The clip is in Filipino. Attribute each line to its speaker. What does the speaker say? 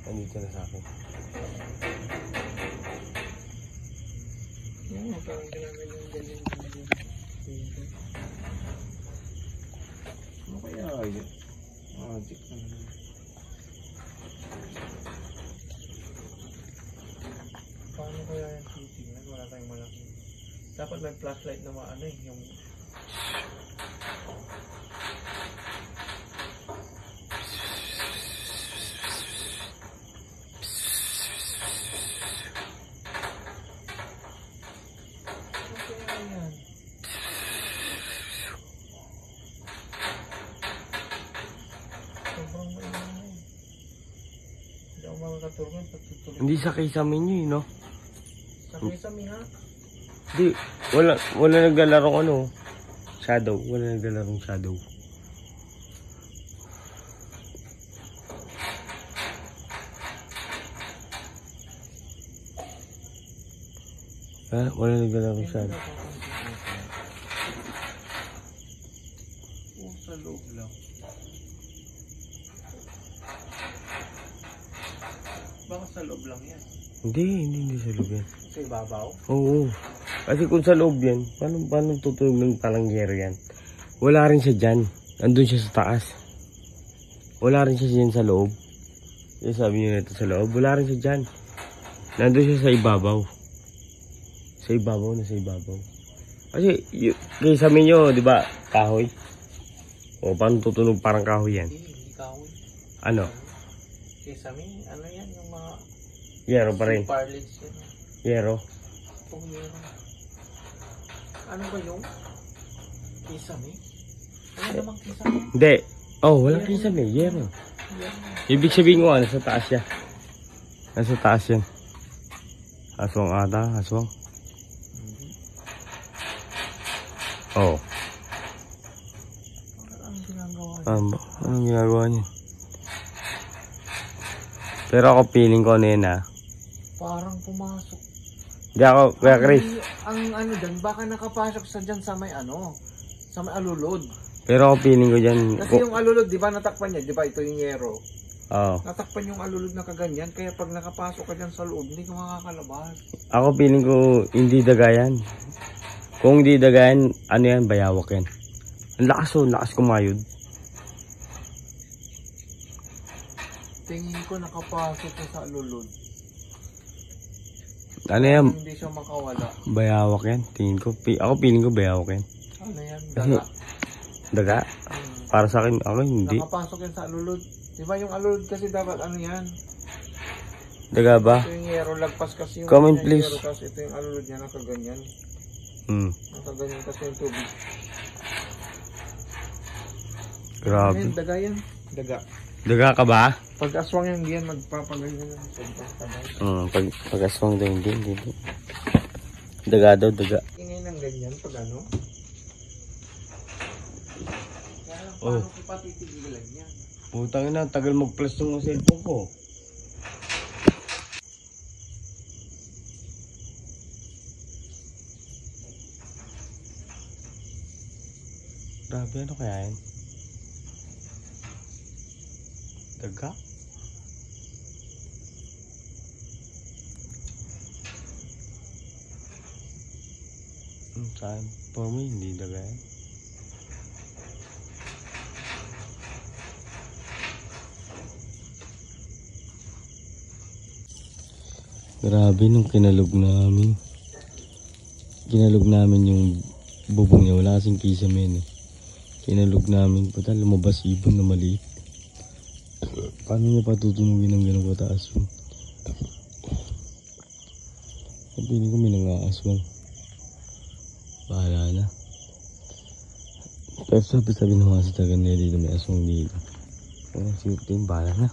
Speaker 1: Andito na sa akin.
Speaker 2: Oo, parang ginamit yung ganyan.
Speaker 1: Ano kaya yun? Magic na naman.
Speaker 2: Paano kaya yung titingnan? Wala tayong malaki. Dapat may flashlight na maano eh. Yung... Ano kaya yan? Sobrang maingay. Hindi ako makakatulog pag tutulog.
Speaker 1: Hindi sa kisame nyo no?
Speaker 2: Sa kisame ha?
Speaker 1: Hindi. Wala naglalarong ano. Shadow. Wala naglalarong shadow. Ha? Wala naglalarong shadow.
Speaker 2: Oo, sa loob lang. Baka sa loob lang yan.
Speaker 1: Hindi sa loob yan.
Speaker 2: Sa ibabaw?
Speaker 1: Oo. Kasi kung sa loob yan, paano tutunog ng palanggero yan? Wala rin siya dyan. Andun siya sa taas. Wala rin siya dyan sa loob. Yung sabi niyo nito sa loob, wala rin siya dyan. Nandun siya sa ibabaw. Sa ibabaw na sa ibabaw. Kasi, kaya sabi nyo, di ba, kahoy? O, paano tutunog parang kahoy yan?
Speaker 2: Hindi kahoy.
Speaker 1: Ano?
Speaker 2: Kisame, ano yan, yung mga...
Speaker 1: Yero pa rin.
Speaker 2: Parlage yan.
Speaker 1: Yero.
Speaker 2: Oh, yero. Ano ba yung? Kisame? Ano namang kisame?
Speaker 1: Hindi. Oh, walang kisame. Yero. Ibig sabihin ko, nasa taas siya. Nasa taas yan. Aswang ata, aswang. Oh.
Speaker 2: Anong ginagawa niya?
Speaker 1: Anong ginagawa niya? Pero ako feeling ko ano yun
Speaker 2: Parang pumasok.
Speaker 1: Hindi ako, Kuya Chris.
Speaker 2: Ang ano dyan, baka nakapasok sa dyan sa may ano, sa may alulod.
Speaker 1: Pero ako feeling ko dyan.
Speaker 2: Kasi yung alulod, di ba natakpan niya, di ba ito yung yero?
Speaker 1: Oo.
Speaker 2: Natakpan yung alulod na kaganyan, kaya pag nakapasok ka dyan sa loob, hindi ka makakalabas.
Speaker 1: Ako feeling ko hindi daga yan. Kung hindi daga yan, ano yan, bayawak yan. Ang lakas kumayod.
Speaker 2: Tingin ko nakapasok na sa alulod.
Speaker 1: Ano yan,
Speaker 2: Hindi siya makawala.
Speaker 1: bayawak yan. Tingin ko, ako feeling ko bayawak yan.
Speaker 2: Ano yan?
Speaker 1: Kasi,
Speaker 2: Daga.
Speaker 1: daga? Para sa akin, ako hindi.
Speaker 2: Nakapasok yan sa alulod. Di ba yung alulod kasi dapat ano yan?
Speaker 1: Daga ba?
Speaker 2: Ito yung yero, lagpas kasi yung
Speaker 1: Comment,
Speaker 2: yung
Speaker 1: please.
Speaker 2: yero, kasi ito yung alulod niya nakaganyan. Nakaganyan kasi yung tubig.
Speaker 1: Grabe.
Speaker 2: Ayun, daga yan. Daga.
Speaker 1: Daga ka ba?
Speaker 2: Pag aswang yung diyan, magpapaganyan ng sobrang tabay.
Speaker 1: Pag-aswang daw hindi. Daga daw, daga.
Speaker 2: Ingay ng ganyan pag ano. Kaya lang
Speaker 1: Oh.
Speaker 2: paano ko patitigilan yan?
Speaker 1: Putang ina, tagal mag-plus yung cellphone ko. Grabe, ano kaya yan? Daga? Saan? For me, hindi daga yan. Grabe nung kinalog namin. Kinalog namin yung bubong niya. Wala kasing kisame eh. Kinalog namin. Pata lumabas ibon na maliit. Paano niya patutunugin ng gano'ng kataas yun? Sabihin ko may nangaaswang. Bahala na. Pero sabi ng mga satagan nila dito may aswang dito. Siguro din bahala na.